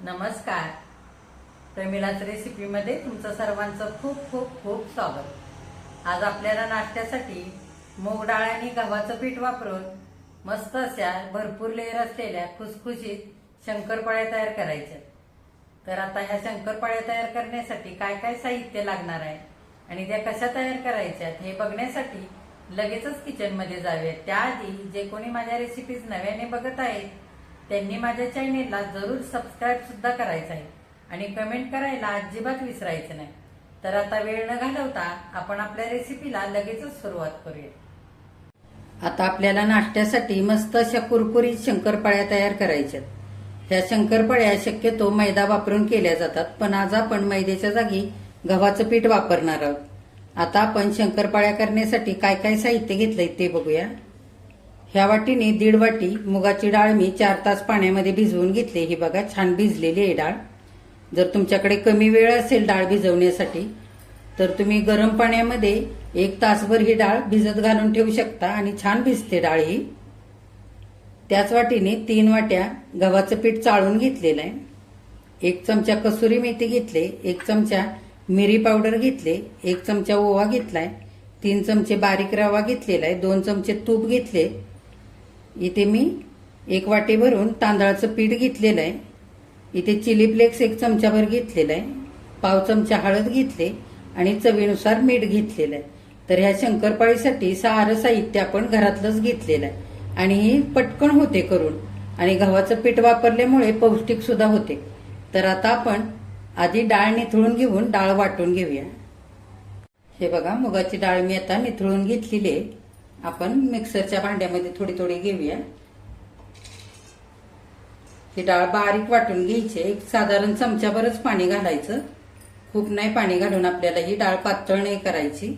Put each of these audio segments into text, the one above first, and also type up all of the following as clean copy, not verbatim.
नमस्कार. प्रमिलाच रेसिपीमध्ये तुमचं सर्वांचं खूप खूप खूप स्वागत. आज आपल्याला नाश्त्यासाठी मूग डाळ आणि गव्हाचं पीठ वापरून मस्त अशा भरपूर लेअर असलेल्या खुसखुशीत शंकरपाळ्या तयार करायच्या. तर आता ह्या शंकरपाळ्या तयार करण्यासाठी काय काय साहित्य लागणार आहे आणि त्या कशा तयार करायच्या हे बघण्यासाठी लगेचच किचनमध्ये जाऊयात. त्याआधी जे कोणी माझ्या रेसिपीज नव्याने बघत आहेत त्यांनी माझ्या चॅनेलला जरूर सबस्क्राईब सुद्धा करायचं आहे आणि कमेंट करायला अजिबात विसरायचं नाही. तर आता वेळ न घालवता आपण आपल्या रेसिपीला लगेचच सुरुवात करूया. आता आपल्याला नाश्त्यासाठी मस्त अशा कुरकुरीत शंकरपाळ्या तयार करायच्यात. ह्या शंकरपाळ्या शक्यतो मैदा वापरून केल्या जातात, पण आज आपण मैद्याच्या जागी गव्हाचं पीठ वापरणार आहोत. आता आपण शंकरपाळ्या करण्यासाठी काय काय साहित्य घेतलंय ते बघूया. ह्या वाटीने 1.5 वाटी मुगाची डाळ मी 4 तास पाण्यामध्ये भिजवून घेतली. ही बघा छान भिजलेली आहे डाळ. जर तुमच्याकडे कमी वेळ असेल डाळ भिजवण्यासाठी तर तुम्ही गरम पाण्यामध्ये 1 तासभर ही डाळ भिजत घालून ठेवू शकता आणि छान भिजते डाळ ही. त्याच वाटीने 3 वाट्या गव्हाचं पीठ चाळून घेतलेलं आहे. 1 चमचा कसुरी मेथी घेतले, 1 चमचा मिरी पावडर घेतले, 1 चमचा ओवा घेतलाय, 3 चमचे बारीक रवा घेतलेला आहे, 2 चमचे तूप घेतले. इथे मी 1 वाटी भरून तांदळाचं पीठ घेतलेलं आहे. इथे चिली फ्लेक्स 1 चमचाभर घेतलेला आहे, पाव चमचा हळद घेतले आणि चवीनुसार मीठ घेतलेलं आहे. तर ह्या शंकरपाळीसाठी सारं साहित्य आपण घरातलंच घेतलेलं आहे आणि ही पटकन होते करून आणि गव्हाचं पीठ वापरल्यामुळे पौष्टिक सुद्धा होते. तर आता आपण आधी डाळ निथळून घेऊन डाळ वाटून घेऊया. हे बघा मुगाची डाळ मी आता निथळून घेतलेली आहे. आपण मिक्सरच्या भांड्यामध्ये थोडी थोडी घेऊया. ही डाळ बारीक वाटून घ्यायची. एक साधारण चमच्याभरच पाणी घालायचं, खूप नाही पाणी घालून आपल्याला ही डाळ पातळ नाही करायची.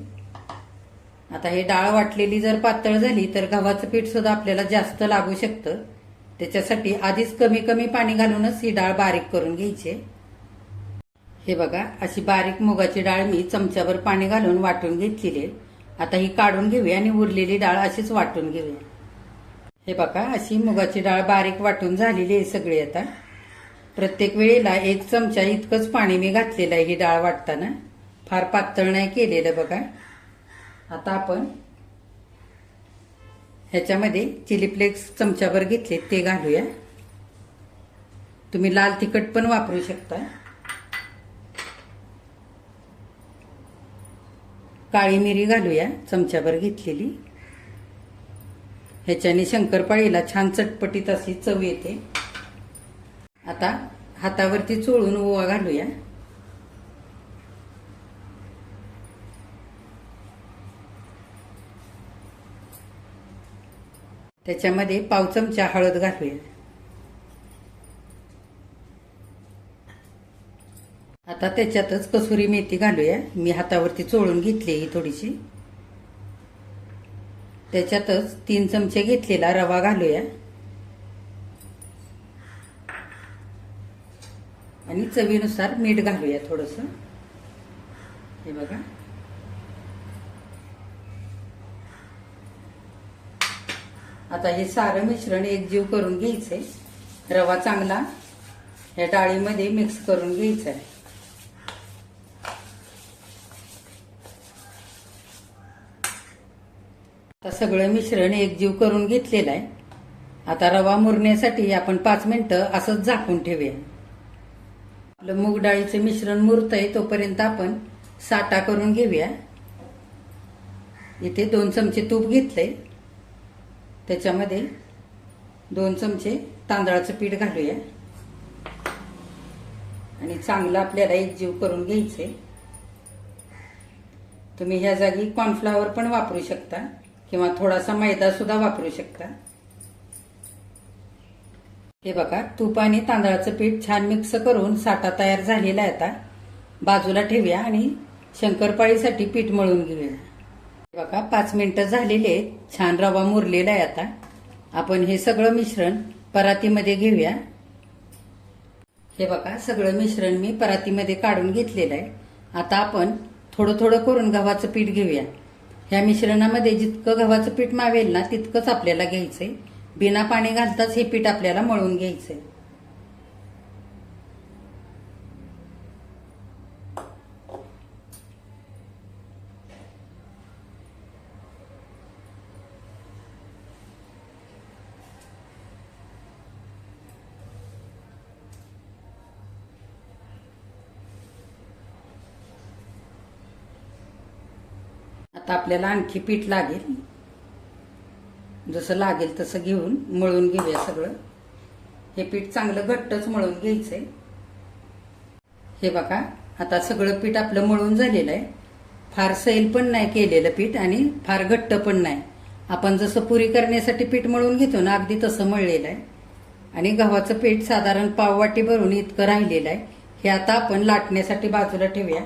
आता ही डाळ वाटलेली जर पातळ झाली तर गव्हाचं पीठ सुद्धा आपल्याला जास्त लागू शकतं. त्याच्यासाठी आधीच कमी कमी पाणी घालूनच ही डाळ बारीक करून घ्यायची. हे बघा अशी बारीक मुगाची डाळ मी चमच्याभर पाणी घालून वाटून घेतलेली आहे. आता ही काढून घेऊया आणि उरलेली डाळ अशीच वाटून घेऊया. हे बघा अशी मुगाची डाळ बारीक वाटून झालेली आहे सगळी. आता प्रत्येक वेळेला 1 चमचा इतकंच पाणी मी घातलेलं आहे ही डाळ वाटताना, फार पातळ नाही केलेलं. बघा आता आपण ह्याच्यामध्ये चिली फ्लेक्स चमचाभर घेतले ते घालूया. तुम्ही लाल तिखट पण वापरू शकता. काळी मिरी घालूया चमच्याभर घेतलेली. ह्याच्याने शंकरपाळीला छान चटपटीत अशी चव येते. आता हातावरती चोळून ओवा घालूया. त्याच्यामध्ये पाव चमचा हळद घालूया. आता त्याच्यातच कसुरी मेथी घालूया. मी हातावरती चोळून घेतली ही थोडीशी. त्याच्यातच 3 चमचे घेतलेला रवा घालूया आणि चवीनुसार मीठ घालूया थोडंसं. हे बघा आता हे सारं मिश्रण एकजीव करून घ्यायचंय. रवा चांगला या डाळीमध्ये मिक्स करून घ्यायचा आहे. आता सगळं मिश्रण एकजीव करून घेतलेलं आहे. आता रवा मुरण्यासाठी आपण 5 मिनिटं असंच झाकून ठेवूया. आपलं मूग डाळीचं मिश्रण मुरतंय तोपर्यंत आपण साठा करून घेऊया. इथे 2 चमचे तूप घेतले, त्याच्यामध्ये 2 चमचे तांदळाचं पीठ घालूया आणि चांगलं आपल्याला एकजीव करून घ्यायचे. तुम्ही ह्या जागी कॉर्नफ्लॉवर पण वापरू शकता किंवा थोडासा मैदा सुद्धा वापरू शकता. हे बघा तूप आणि तांदळाचं पीठ छान मिक्स करून साठा तयार झालेला आहे. आता बाजूला ठेवूया आणि शंकरपाळीसाठी पीठ मळून घेऊया. हे बघा 5 मिनिटं झालेले आहेत. छान रवा मुरलेला आहे. आता आपण हे सगळं मिश्रण परातीमध्ये घेऊया. हे बघा सगळं मिश्रण मी परातीमध्ये काढून घेतलेलं आहे. आता आपण थोडं थोडं करून गव्हाचं पीठ घेऊया. ह्या मिश्रणामध्ये जितकं गव्हाचं पीठ मावेल ना तितकंच आपल्याला घ्यायचंय. बिना पाणी घालताच हे पीठ आपल्याला मळून घ्यायचंय. आता आपल्याला आणखी पीठ लागेल, जसं लागेल तसं घेऊन मळून घेऊया सगळं. हे पीठ चांगलं घट्टच मळून घ्यायचंय. हे बघा, आता सगळं पीठ आपलं मळून झालेलं आहे. फार सैल पण नाही केलेलं पीठ आणि फार घट्ट पण नाही. आपण जसं पुरी करण्यासाठी पीठ मळून घेतो ना, अगदी तसं मळलेलं आहे. आणि गव्हाचं पीठ साधारण पाववाटी भरून इतकं राहिलेलं आहे. हे आता आपण लाटण्यासाठी बाजूला ठेवूया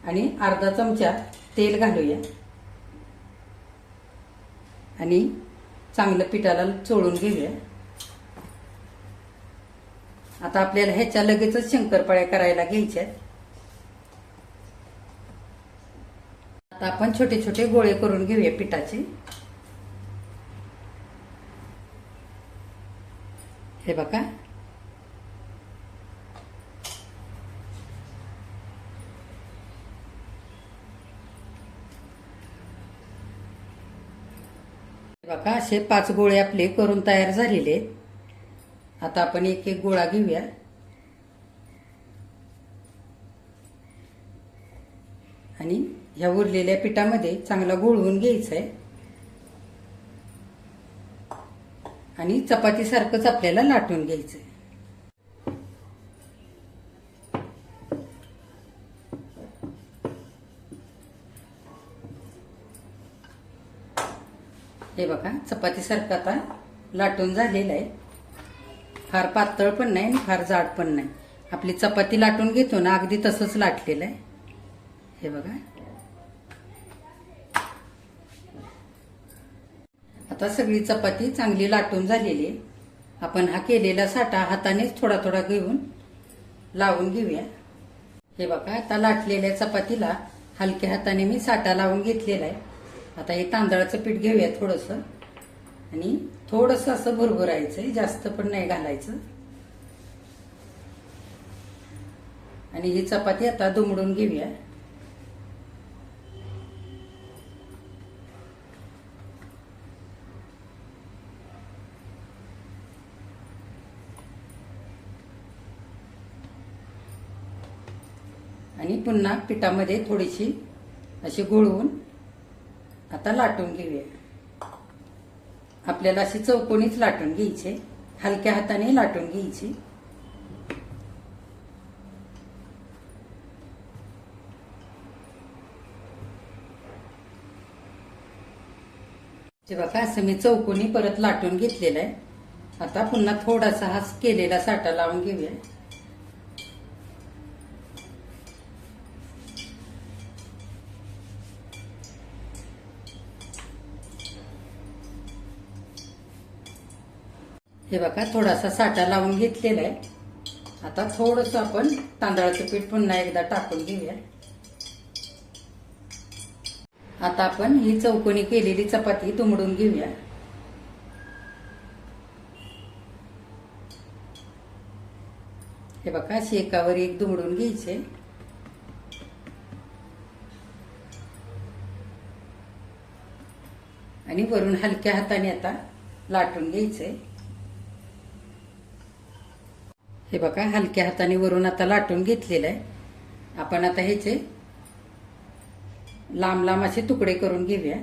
आणि अर्धा चमचा तेल घालूया आणि चांगलं पिठाला चोळून घेऊया. आता आपल्याला ह्याच्या लगेचच शंकरपाळ्या करायला घ्यायच्या. आता आपण छोटे छोटे गोळे करून घेऊया पिठाचे. हे बघा, बघा असे 5 गोळे आपले करून तयार झालेले आहेत. आता आपण एक एक गोळा घेऊया आणि ह्या उरलेल्या पिठामध्ये चांगला घोळवून घ्यायचा आहे आणि चपातीसारखंच आपल्याला लाटून घ्यायचं आहे. हे बघा, चपातीसारखं आता लाटून झालेलं आहे. फार पातळ पण नाही आणि फार जाड पण नाही. आपली चपाती लाटून घेतो ना, अगदी तसंच लाटलेलं आहे. हे बघा, आता सगळी चपाती चांगली लाटून झालेली आहे. आपण हा केलेला साठा हातानेच थोडा थोडा घेऊन लावून घेऊया. हे बघा, आता लाटलेल्या चपातीला हलक्या हाताने मी साठा लावून घेतलेला आहे. आता हे तांदळाचं पीठ घेऊया थोडंसं आणि थोडंसं असं भुरभुरायचंय, जास्त पण नाही घालायचं. आणि ही चपाती आता दुमडून घेऊया. आणि पुन्हा पिठामध्ये थोडीशी अशी घोळवून आता लाटून घेऊया. आपल्याला अशी चौकोनीच लाटून घ्यायची, हलक्या हाताने लाटून घ्यायची. बघा, असं मी चौकोनी परत लाटून घेतलेला आहे. आता पुन्हा थोडासा हा केलेला साठा लावून घेऊया. हे बघा, थोडासा साठा लावून घेतलेला आहे. आता थोडंसं आपण तांदळाचं पीठ पुन्हा एकदा टाकून घेऊया. आता आपण ही चौकोनी केलेली चपाती दुमडून घेऊया. हे बघा, अशी एकावर एक दुमडून घ्यायचे आणि वरून हलक्या हाताने आता लाटून घ्यायचे. हे बघा, हलक्या हाताने वरून आता लाटून घेतलेलं आहे. आपण आता ह्याचे लांब लांब असे तुकडे करून घेऊया.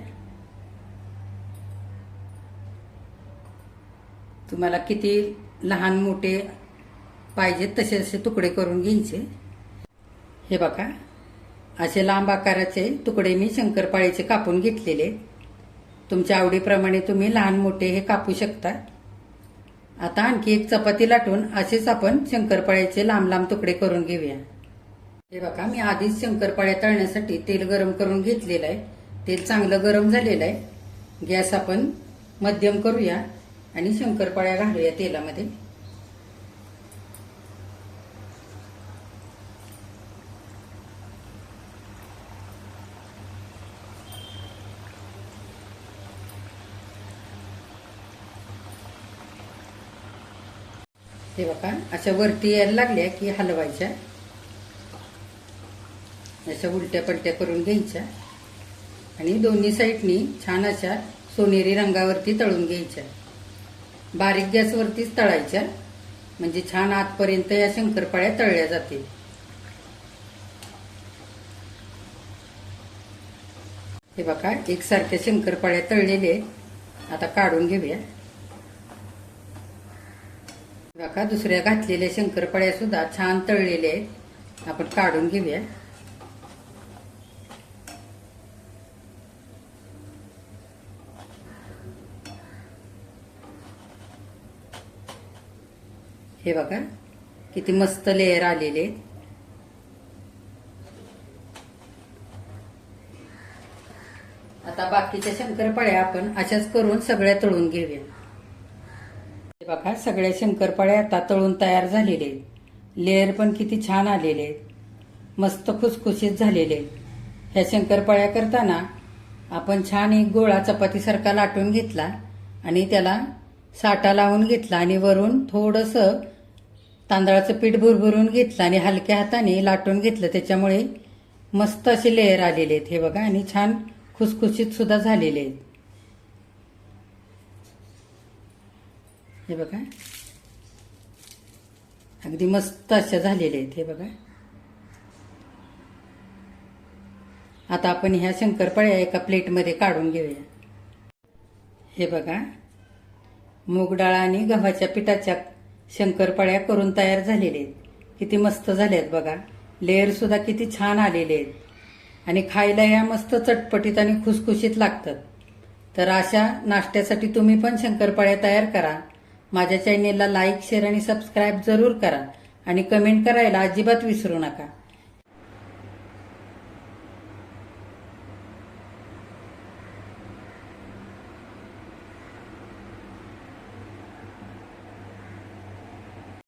तुम्हाला किती लहान मोठे पाहिजेत तसे असे तुकडे करून घ्यायचे. हे बघा, असे लांब आकाराचे तुकडे मी शंकरपाळीचे कापून घेतलेले. तुमच्या आवडीप्रमाणे तुम्ही लहान मोठे हे कापू शकता. आता आणखी एक चपाती लाटून असेच आपण शंकरपाळ्याचे लांब लांब तुकडे करून घेऊया. हे बघा, मी आधीच शंकरपाळ्या तळण्यासाठी तेल गरम करून घेतलेलं आहे. तेल चांगलं गरम झालेलं आहे. गॅस आपण मध्यम करूया आणि शंकरपाळ्या घालूया तेलामध्ये. हे बघा, अशा वरती यायला लागल्या की हलवायच्या. अशा उलट्या पलट्या करून घ्यायच्या आणि दोन्ही साईडनी छान अशा सोनेरी रंगावरती तळून घ्यायच्या. बारीक गॅसवरतीच तळायच्या, म्हणजे छान आतपर्यंत या शंकरपाळ्या तळल्या जातील. हे बघा एकसारख्या शंकरपाळ्या तळलेले आहेत. आता काढून घेऊया. बघा दुसऱ्या घातलेल्या शंकरपाळ्या सुद्धा छान तळलेल्या आहेत. आपण काढून घेऊया. हे बघा किती मस्त लेयर आलेले आहेत. आता बाकीच्या शंकरपाळ्या आपण अशाच करून सगळ्या तळून घेऊया. हे बघा सगळ्या शंकरपाळ्या आता तळून तयार झालेले आहेत. लेयर पण किती छान आलेले आहेत. मस्त खुसखुशीत झालेले आहेत. ह्या शंकरपाळ्या करताना आपण छान एक गोळा चपातीसारखा लाटून घेतला आणि त्याला साठा लावून घेतला आणि वरून थोडंसं तांदळाचं पीठ भुरभुरून घेतलं आणि हलक्या हाताने लाटून घेतलं. त्याच्यामुळे मस्त असे लेयर आलेले आहेत. हे बघा आणि छान खुसखुशीत सुद्धा झालेले आहेत. हे बघा अगदी मस्त अशा झालेले आहेत. हे बघा आता आपण ह्या शंकरपाळ्या एका प्लेटमध्ये काढून घेऊया. हे बघा मूग डाळ आणि गव्हाच्या पिठाच्या शंकरपाळ्या करून तयार झालेले आहेत. किती मस्त झाले आहेत बघा. लेयर सुद्धा किती छान आलेले आहेत आणि खायला ह्या मस्त चटपटीत आणि खुसखुशीत लागतात. तर अशा नाश्त्यासाठी तुम्ही पण शंकरपाळ्या तयार करा. माझ्या चॅनेलला लाईक शेअर आणि सबस्क्राईब जरूर करा आणि कमेंट करायला अजिबात विसरू नका.